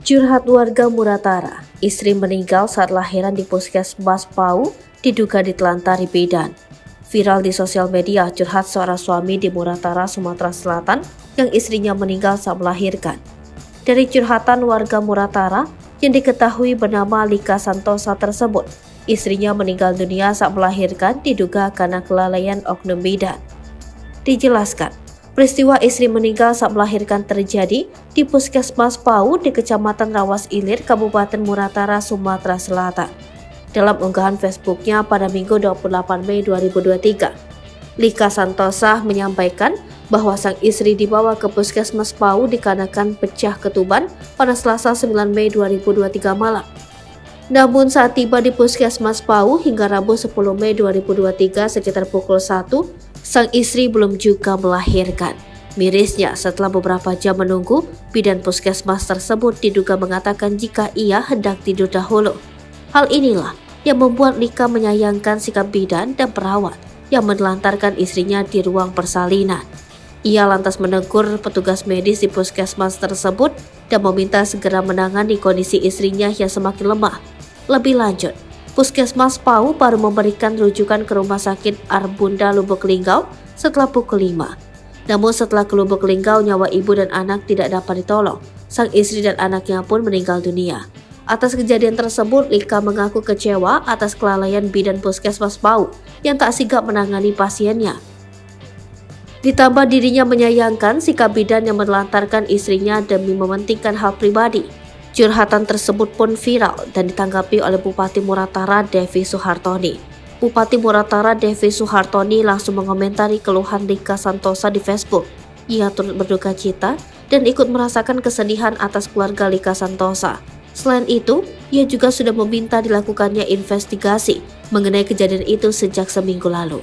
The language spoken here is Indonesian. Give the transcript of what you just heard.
Curhat warga Muratara, istri meninggal saat lahiran di Puskesmas Pau diduga ditelantarì bidan. Viral di sosial media curhat seorang suami di Muratara, Sumatera Selatan yang istrinya meninggal saat melahirkan. Dari curhatan warga Muratara yang diketahui bernama Lika Santosa tersebut, istrinya meninggal dunia saat melahirkan diduga karena kelalaian oknum bidan. Dijelaskan, peristiwa istri meninggal saat melahirkan terjadi di Puskesmas Pau di Kecamatan Rawas Ilir, Kabupaten Muratara, Sumatera Selatan. Dalam unggahan Facebooknya pada Minggu 28 Mei 2023, Lika Santosa menyampaikan bahwa sang istri dibawa ke Puskesmas Pau dikarenakan pecah ketuban pada Selasa 9 Mei 2023 malam. Namun saat tiba di Puskesmas Pau hingga Rabu 10 Mei 2023 sekitar pukul 1, sang istri belum juga melahirkan. Mirisnya, setelah beberapa jam menunggu, bidan puskesmas tersebut diduga mengatakan jika ia hendak tidur dahulu. Hal inilah yang membuat Lika menyayangkan sikap bidan dan perawat yang menelantarkan istrinya di ruang persalinan. Ia lantas menegur petugas medis di puskesmas tersebut dan meminta segera menangani kondisi istrinya yang semakin lemah. Lebih lanjut, Puskesmas Pau baru memberikan rujukan ke Rumah Sakit Arbunda Lubuk Linggau setelah pukul 5. Namun setelah ke Lubuk Linggau, nyawa ibu dan anak tidak dapat ditolong. Sang istri dan anaknya pun meninggal dunia. Atas kejadian tersebut, Lika mengaku kecewa atas kelalaian bidan Puskesmas Pau yang tak sigap menangani pasiennya. Ditambah dirinya menyayangkan sikap bidan yang menelantarkan istrinya demi mementingkan hal pribadi. Curhatan tersebut pun viral dan ditanggapi oleh Bupati Muratara Devi Suhartoni. Bupati Muratara Devi Suhartoni langsung mengomentari keluhan Lika Santosa di Facebook. Ia turut berduka cita dan ikut merasakan kesedihan atas keluarga Lika Santosa. Selain itu, ia juga sudah meminta dilakukannya investigasi mengenai kejadian itu sejak seminggu lalu.